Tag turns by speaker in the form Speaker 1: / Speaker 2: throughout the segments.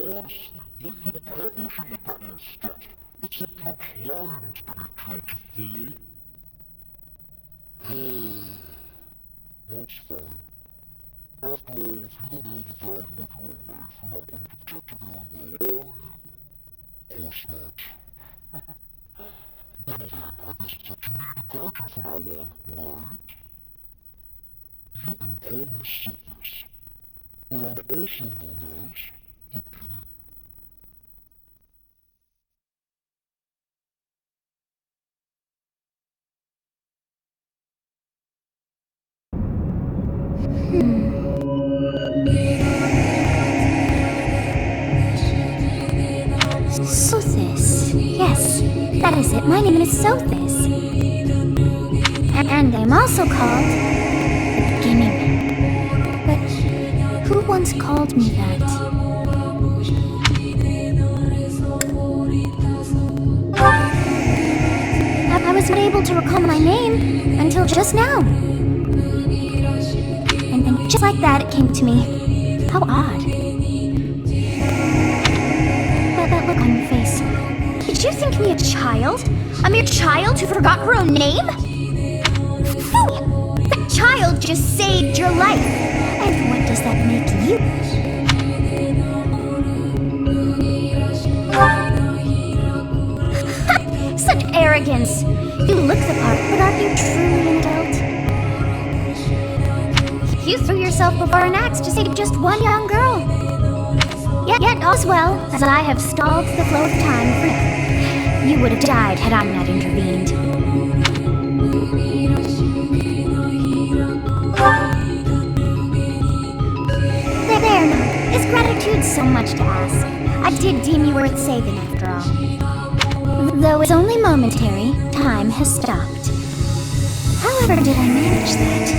Speaker 1: Honestly, what you accomplishing with that new stuff? It's a good client to be beautiful. That's fine. After all, if you don't know the value of your own life, you're not going to protect it very well, are you? Of course not. Well then, I guess it's up to me to guide you from now on, right? You can call me Sickness, but I'm also known as the Penny.
Speaker 2: Sothis. Yes, that is it. My name is Sothis. And I'm also called the Beginning. But who once called me that? I was not able to recall my name until just now. And just like that, it came to me. How odd. That look on your face. Did you think me a child? A mere child who forgot her own name? Phooey! That child just saved your life. And what does that make you? Such arrogance! You look the part, but aren't you truly an adult? You threw yourself before an axe to save just one young girl. Yet, as well as I have stalled the flow of time for you, you would have died had I not intervened. There now. Is gratitude so much to ask? I did deem you worth saving after all. Though it's only momentary, time has stopped. However did I manage that?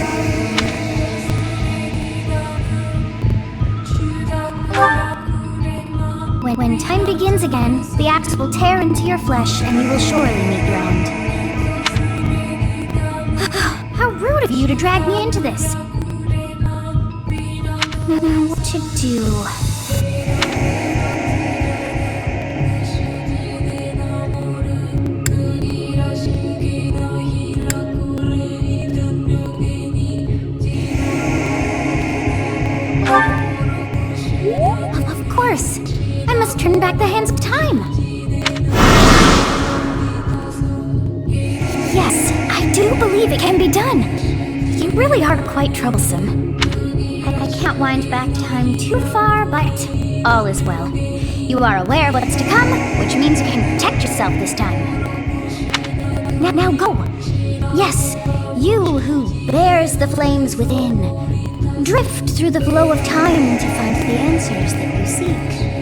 Speaker 2: When time begins again, the axe will tear into your flesh and you will surely meet your end. How rude of you to drag me into this. Now, what to do? Of course! I must turn back the hands of time! Yes, I do believe it can be done! You really are quite troublesome. I can't wind back time too far, but all is well. You are aware of what's to come, which means you can protect yourself this time. Now go! Yes, you who bears the flames within. Drift through the flow of time to find the answers that you seek.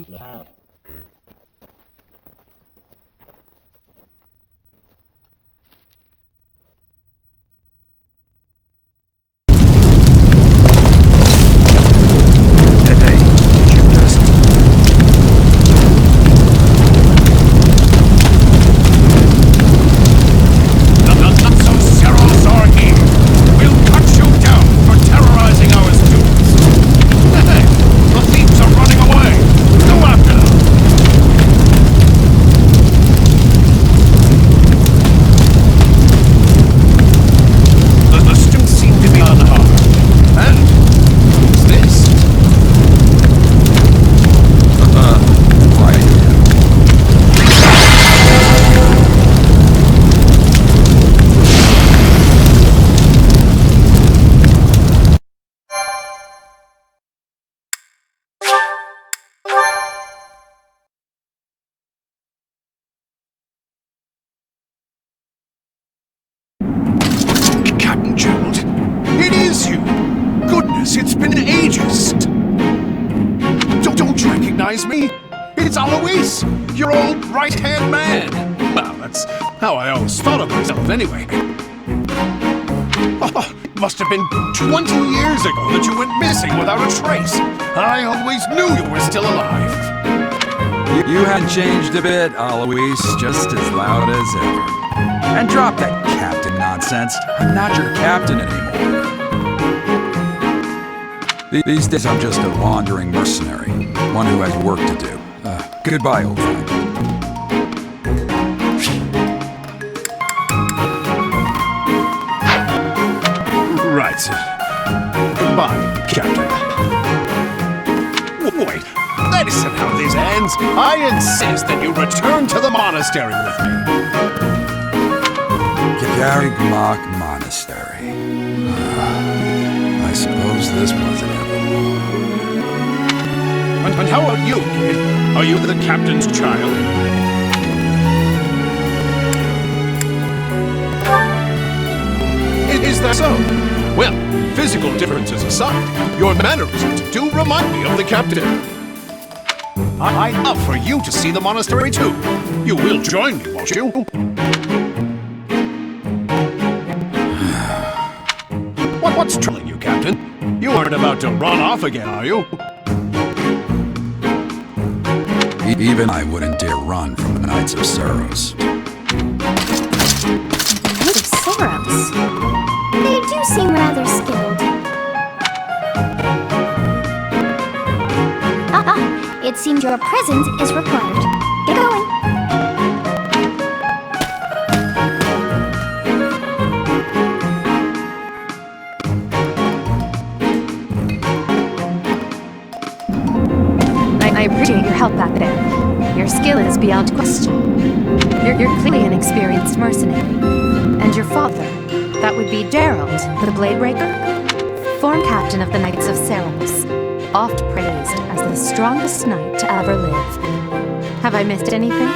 Speaker 1: Wow.
Speaker 3: goodness, it's been ages! Don't you recognize me? It's Alois, your old right-hand man! Well, that's how I always thought of myself anyway. Oh, must have been 20 years ago that you went missing without a trace. I always knew you were still alive.
Speaker 4: You haven't changed a bit, Alois, just as loud as ever. And drop that captain nonsense. I'm not your captain anymore. These days I'm just a wandering mercenary, one who has work to do. Goodbye, old friend.
Speaker 3: Right. Goodbye, Captain. Wait, that isn't how this ends. I insist that you return to the monastery with me.
Speaker 4: Ryujinx Monastery. I suppose this was inevitable.
Speaker 3: And how about you, kid? Are you the captain's child? Is that so? Well, physical differences aside, your mannerisms do remind me of the captain. I'd love for you to see the monastery too. You will join me, won't you? What's troubling you, Captain? You aren't about to run off again, are you?
Speaker 4: Even I wouldn't dare run from the Knights of Saros.
Speaker 2: Knights of Saros? They do seem rather skilled. It seems your presence is required. Get going.
Speaker 5: I appreciate your help back there. Your skill is beyond question. You're clearly an experienced mercenary. And your father, that would be Gerald, the Bladebreaker, former captain of the Knights of Saros, oft praised as the strongest knight to ever live. Have I missed anything?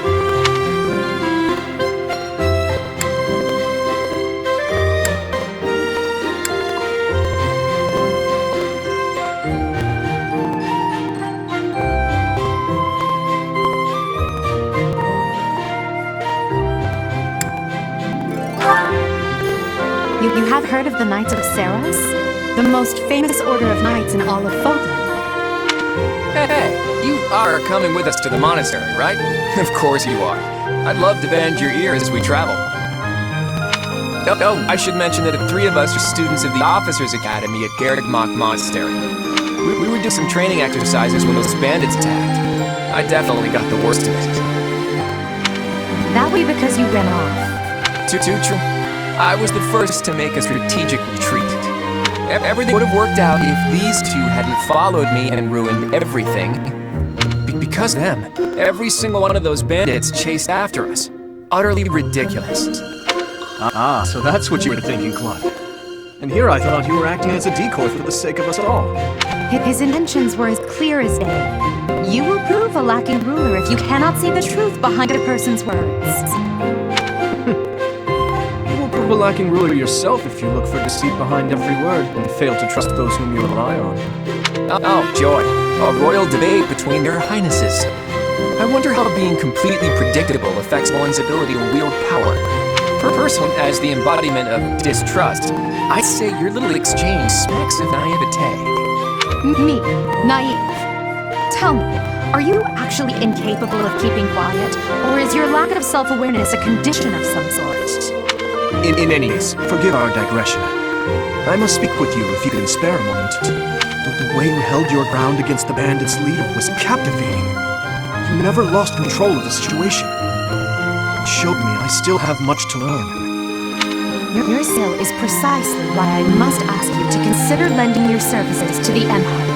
Speaker 5: You have heard of the Knights of Saros? The most famous order of knights in all of Fogland.
Speaker 6: Hey, you are coming with us to the monastery, right? Of course you are. I'd love to bend your ears as we travel. Oh, I should mention that the three of us are students of the Officers' Academy at Ryujinx Monastery. We were doing some training exercises when those bandits attacked. I definitely got the worst of it.
Speaker 5: That way because you ran off.
Speaker 6: Too true. I was the first to make a strategic retreat. Everything would have worked out if these two hadn't followed me and ruined everything. Because of them, every single one of those bandits chased after us. Utterly ridiculous.
Speaker 7: So that's what you were thinking, Claude. And here I thought you were acting as a decoy for the sake of us all.
Speaker 5: His intentions were as clear as day. You will prove a lacking ruler if you cannot see the truth behind a person's words.
Speaker 7: A lacking ruler yourself if you look for deceit behind every word and fail to trust those whom you rely on.
Speaker 6: Oh, joy. A royal debate between their highnesses. I wonder how being completely predictable affects one's ability to wield power. For a person as the embodiment of distrust, I'd say your little exchange smacks of naivete.
Speaker 5: Me? Naive? Tell me, are you actually incapable of keeping quiet? Or is your lack of self-awareness a condition of some sort?
Speaker 7: In any case, forgive our digression. I must speak with you if you can spare a moment. The way you held your ground against the bandits' leader was captivating. You never lost control of the situation. It showed me I still have much to learn.
Speaker 5: Your skill is precisely why I must ask you to consider lending your services to the Empire.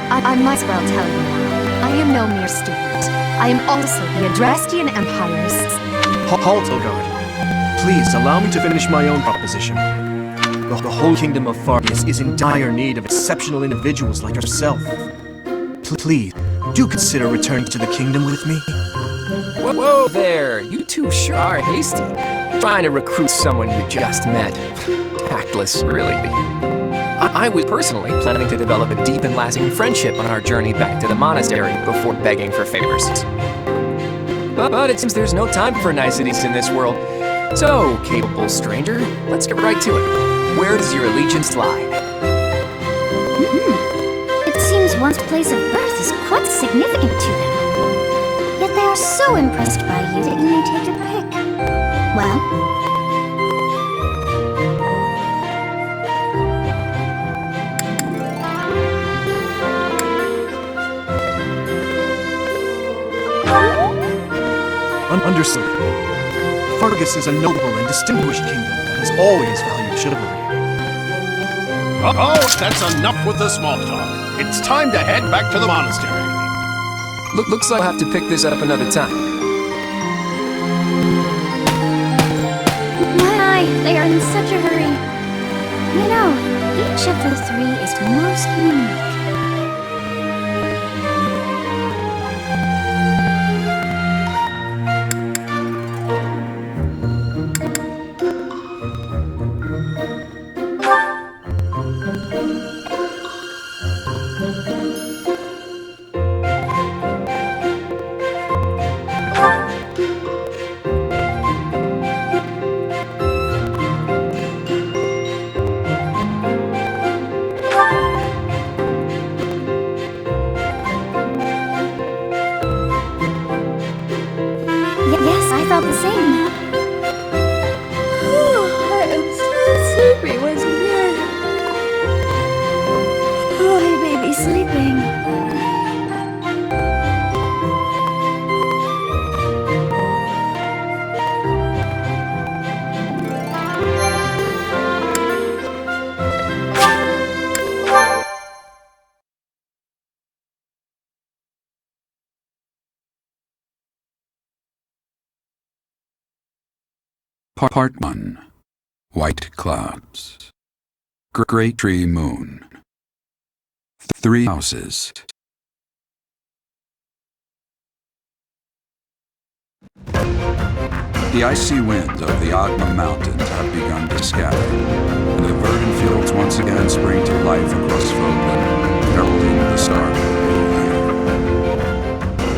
Speaker 5: I might as well tell you now, I am no mere student. I am also the Adrestian Empire's...
Speaker 7: Halt, Elgard. Please, allow me to finish my own proposition. The whole kingdom of Fargus is in dire need of exceptional individuals like yourself. Please, do consider returning to the kingdom with me.
Speaker 6: Whoa there, you two sure are hasty. Trying to recruit someone you just met. Tactless, really. I was personally planning to develop a deep and lasting friendship on our journey back to the monastery before begging for favors. But it seems there's no time for niceties in this world. So, capable stranger, let's get right to it. Where does your allegiance lie?
Speaker 2: It seems one's place of birth is quite significant to them. Yet they are so impressed by you that you may take your pick. Well,
Speaker 7: Understood. Fargus is a noble and distinguished kingdom that has always valued chivalry.
Speaker 3: Oh, that's enough with the small talk. It's time to head back to the monastery.
Speaker 6: Looks like I'll have to pick this up another time.
Speaker 2: my, they are in such a hurry. You know, each of the three is most unique. Yes, I felt the same. I am so sleepy once again. I may be sleeping.
Speaker 4: Part 1. White Clouds. Great Tree Moon. 3 houses. The icy winds of the Agma Mountains have begun to scatter, and the verdant fields once again spring to life across Fodland, heralding the start of the new year.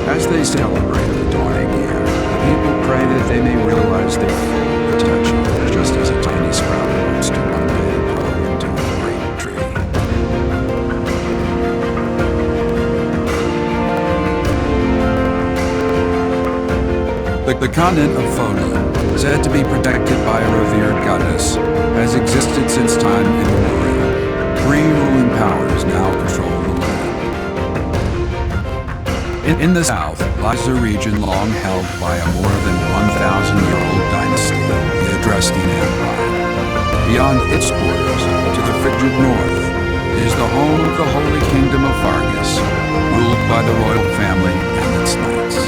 Speaker 4: As they celebrate the dawning year, the people pray that they may realize their full potential, just as a tiny sprout hopes to one day grow into a great tree. The continent of Fodland, said to be protected by a revered goddess, has existed since time immemorial. 3 ruling powers now control the land. In the south lies a region long held by a more than 1,000-year-old dynasty, the Adrestian Empire. Beyond its borders, to the frigid north, is the home of the Holy Kingdom of Fargus, ruled by the royal family and its knights.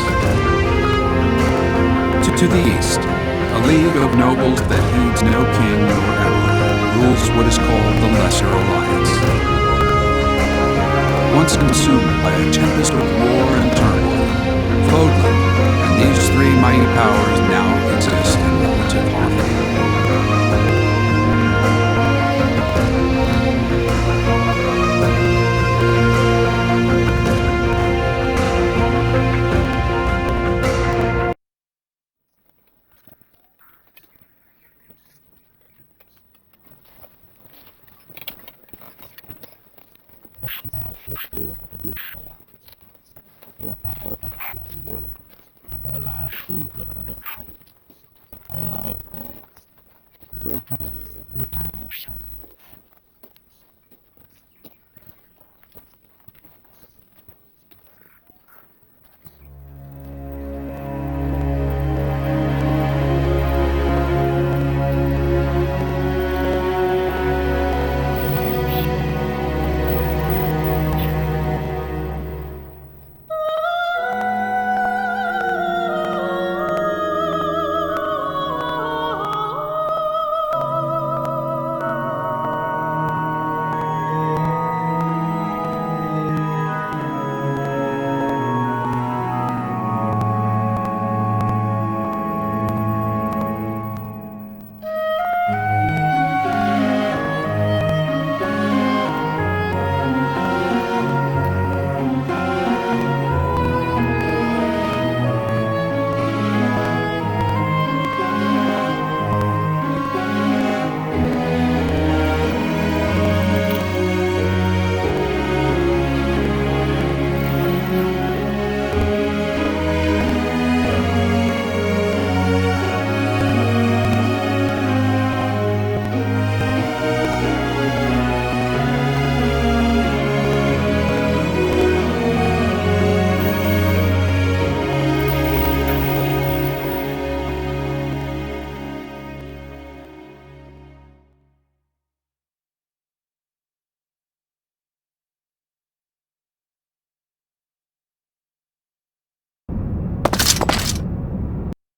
Speaker 4: To the east, a league of nobles that heeds no king nor emperor rules what is called the Lesser Alliance. Once consumed by a tempest of war and turmoil, Fodland and these 3 mighty powers now exist in relative harmony.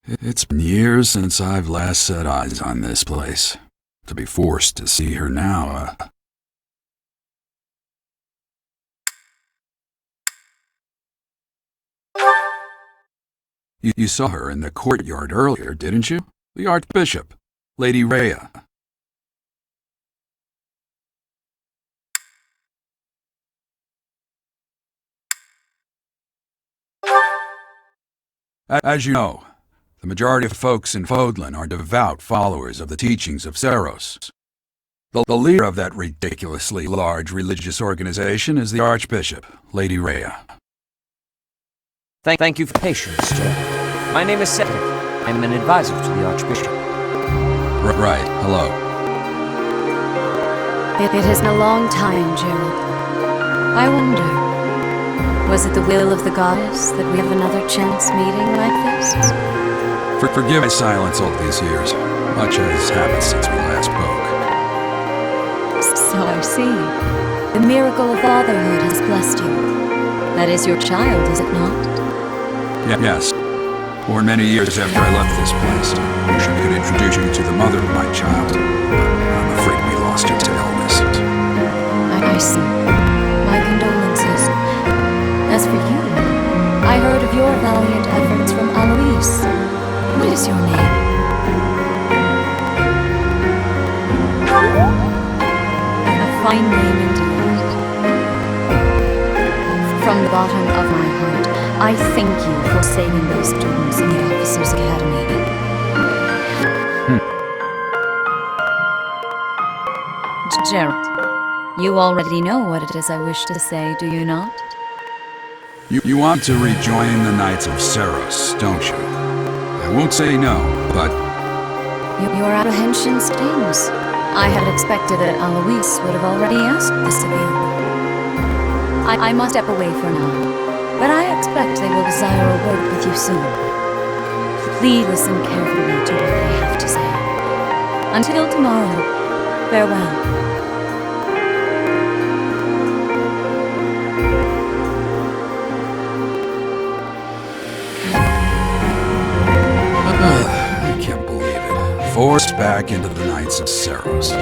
Speaker 4: It's been years since I've last set eyes on this place. To be forced to see her now, You saw her in the courtyard earlier, didn't you? The Archbishop, Lady Rhea. As you know, the majority of folks in Fodlan are devout followers of the teachings of Seros. The leader of that ridiculously large religious organization is the Archbishop, Lady Rhea.
Speaker 6: Thank you for patience, Joe. My name is Cedric. I'm an advisor to the Archbishop.
Speaker 4: Right, hello.
Speaker 5: It has been a long time, Gerald. I wonder, was it the will of the goddess that we have another chance meeting like this?
Speaker 4: Forgive my silence all these years. Much has happened since we last spoke.
Speaker 5: So I see. The miracle of fatherhood has blessed you. That is your child, is it not?
Speaker 4: Yes. Born many years after I left this place. Wish I could introduce you to the mother of my child. I'm afraid we lost her to illness.
Speaker 5: I see. My condolences. As for you, I heard of your valiant efforts from Alois. What is your name? A fine name indeed. From the bottom of my heart, I thank you for saving those students in the Officers' Academy. Gerald, you already know what it is I wish to say, do you not?
Speaker 4: You want to rejoin the Knights of Seros, don't you? I won't say no, but...
Speaker 5: Your apprehension stings. I had expected that Alois would have already asked this of you. I must step away for now, but I expect they will desire a word with you soon. Please listen carefully to what they have to say. Until tomorrow, farewell.
Speaker 4: I can't believe it. Forced back into the Knights of Seros.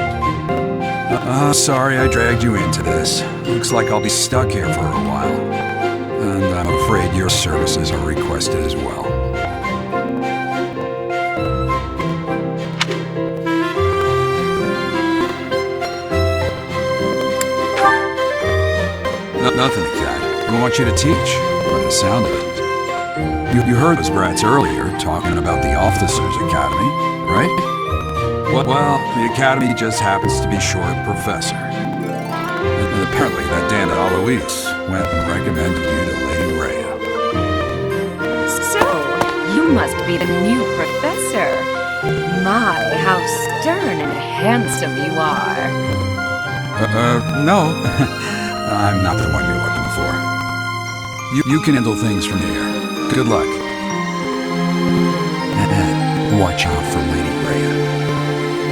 Speaker 4: Sorry I dragged you into this. Looks like I'll be stuck here for a while. And I'm afraid your services are requested as well. Nothing exact. I want you to teach, by the sound of it. You heard those brats earlier talking about the Officers' Academy, right? Well, the Academy just happens to be short of professor. And apparently that damn Alois went and recommended you to Lady Rhea.
Speaker 8: So, you must be the new professor. My, how stern and handsome you are.
Speaker 4: No. I'm not the one you're looking for. You can handle things from here. Good luck. And watch out for Lady Rhea.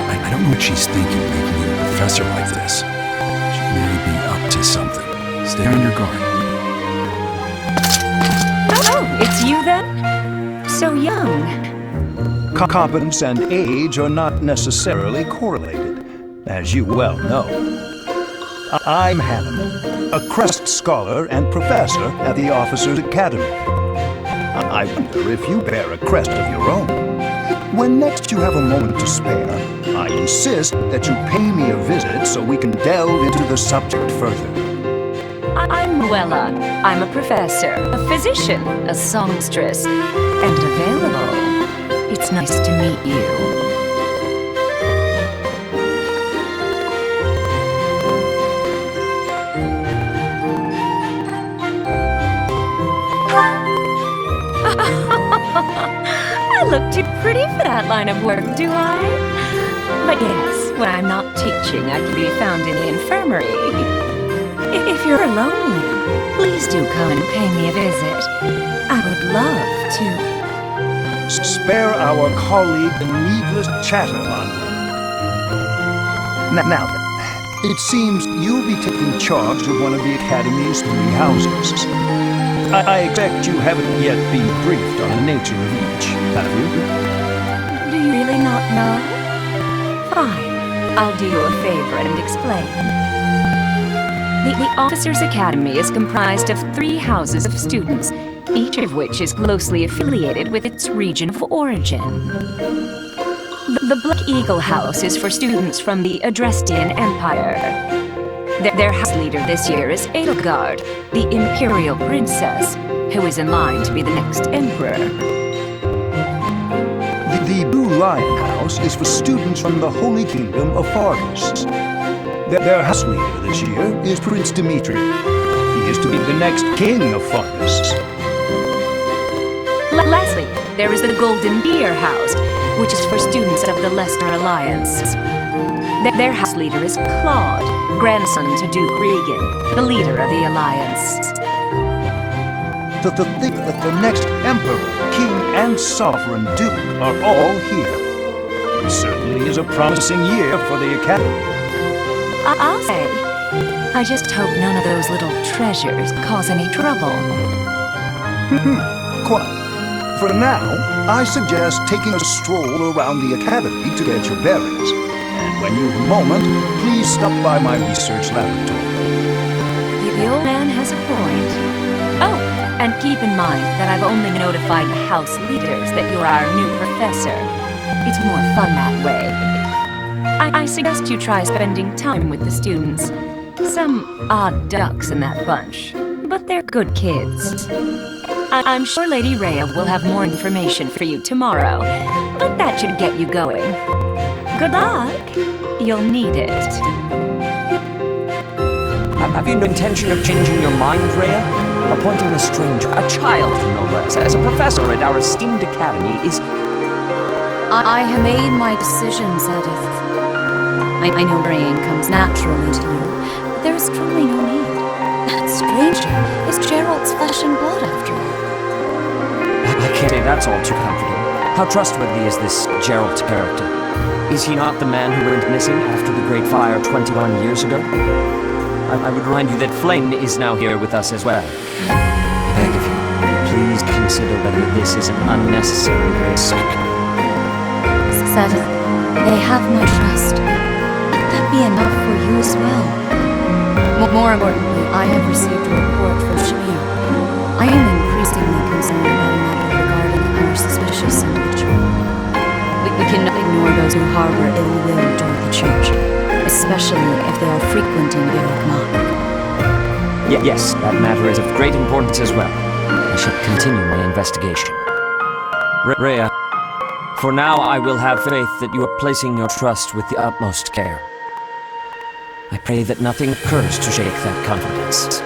Speaker 4: I don't know what she's thinking making you a professor like this. She may be up to something. Stay on your guard.
Speaker 8: Oh, it's you then? So young.
Speaker 9: Competence and age are not necessarily correlated, as you well know. I'm Hanneman, a Crest Scholar and Professor at the Officers' Academy. I wonder if you bear a crest of your own. When next you have a moment to spare, I insist that you pay me a visit so we can delve into the subject further.
Speaker 8: I'm Luella. I'm a professor, a physician, a songstress, and available. It's nice to meet you. I look too pretty for that line of work, do I? But yes, when I'm not teaching, I can be found in the infirmary. If you're lonely, please do come and pay me a visit. I would love to.
Speaker 9: Spare our colleague the needless chatter, London. Now then, it seems you'll be taking charge of one of the Academy's 3 houses. I expect you haven't yet been briefed on the nature of each, have you?
Speaker 8: Do you really not know? Fine. I'll do you a favor and explain. The Officers' Academy is comprised of 3 houses of students, each of which is closely affiliated with its region of origin. The Black Eagle House is for students from the Adrestian Empire. Their house leader this year is Edelgard, the Imperial Princess, who is in line to be the next Emperor.
Speaker 9: The Blue Lion House is for students from the Holy Kingdom of Fargus. Their house leader this year is Prince Dimitri. He is to be the next king of Fargus.
Speaker 8: Lastly, there is the Golden Deer House, which is for students of the Leicester Alliance. Their house leader is Claude, grandson to Duke Regan, the leader of the Alliance.
Speaker 9: To think that the next Emperor, King, and Sovereign Duke are all here. It certainly is a promising year for the Academy.
Speaker 8: I'll say. I just hope none of those little treasures cause any trouble.
Speaker 9: Quite. For now, I suggest taking a stroll around the Academy to get your bearings. And when you have a moment, please stop by my research laboratory.
Speaker 8: The old man has a point. Oh, and keep in mind that I've only notified the house leaders that you're our new professor. It's more fun that way. I suggest you try spending time with the students. Some odd ducks in that bunch, but they're good kids. I'm sure Lady Rhea will have more information for you tomorrow, but that should get you going. Good luck. You'll need it.
Speaker 10: Have you no intention of changing your mind, Rhea? Appointing a stranger, a child no less, as a professor at our esteemed academy is...
Speaker 5: I have made my decisions, Edith. I know praying comes naturally to you, but there is truly no need. That stranger is Gerald's flesh and blood, after all.
Speaker 10: I can't say that's all too comforting. How trustworthy is this Gerald character? Is he not the man who went missing after the Great Fire 21 years ago? I would remind you that Flame is now here with us as well. I beg of you, please consider whether this is an unnecessary risk.
Speaker 5: Settle. They have my trust. Let that be enough for you as well. More importantly, I have received a report from Shamir. I am increasingly concerned about a matter regarding our suspicious individual. We cannot ignore those who harbor ill will toward the church, especially if they are frequenting Viragmar.
Speaker 10: Yes, that matter is of great importance as well. I shall continue my investigation. Rhea, for now I will have faith that you are placing your trust with the utmost care. I pray that nothing occurs to shake that confidence.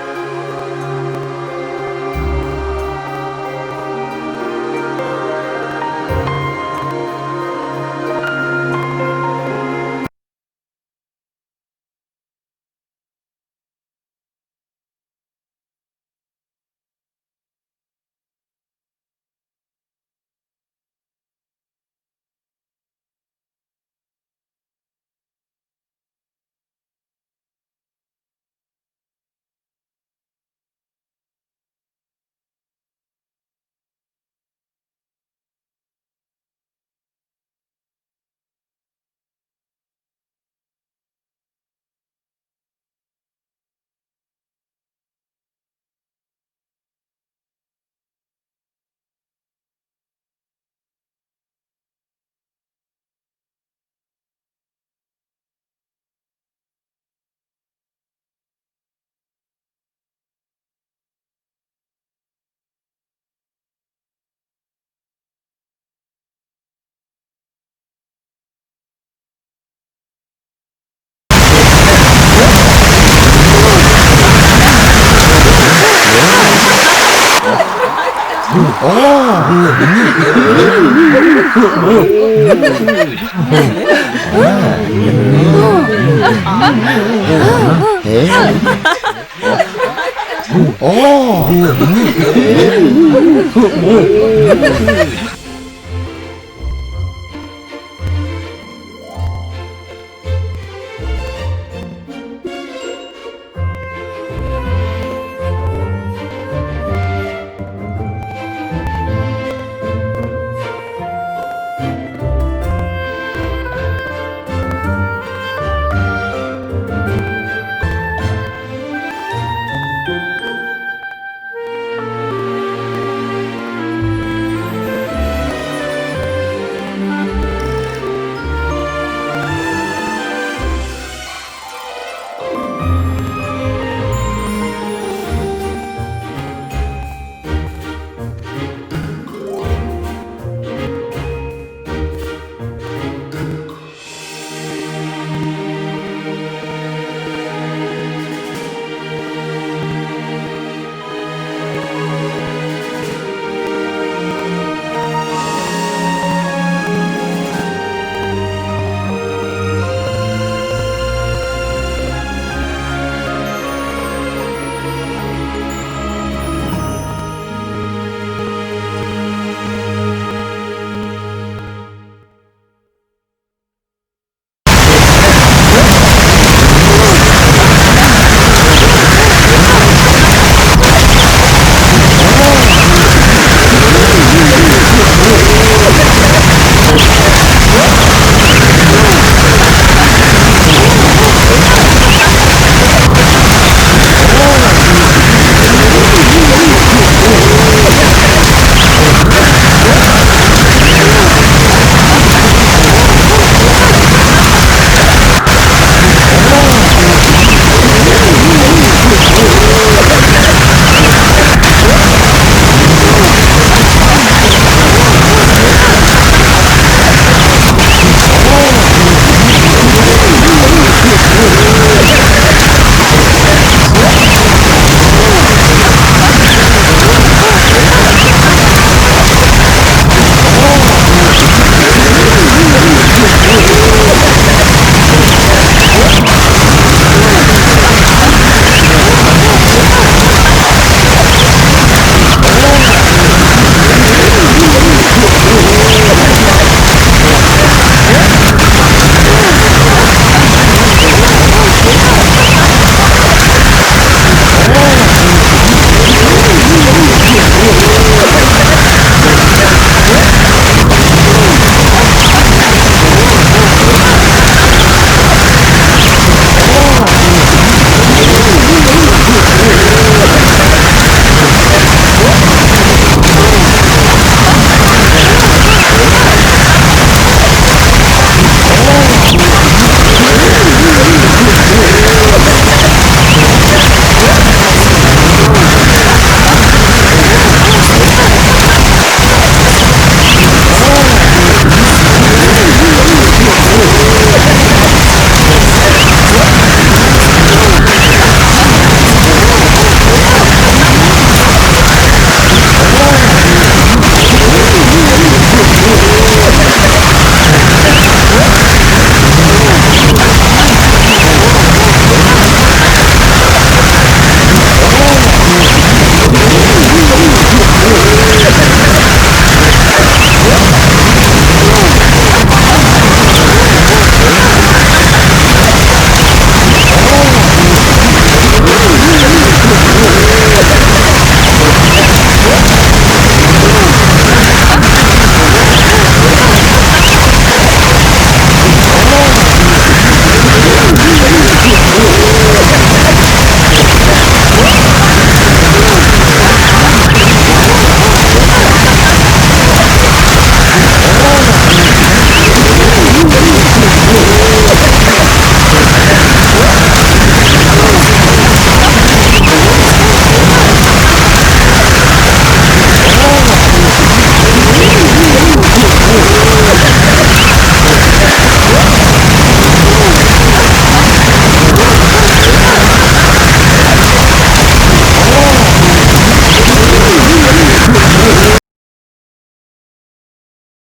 Speaker 2: you.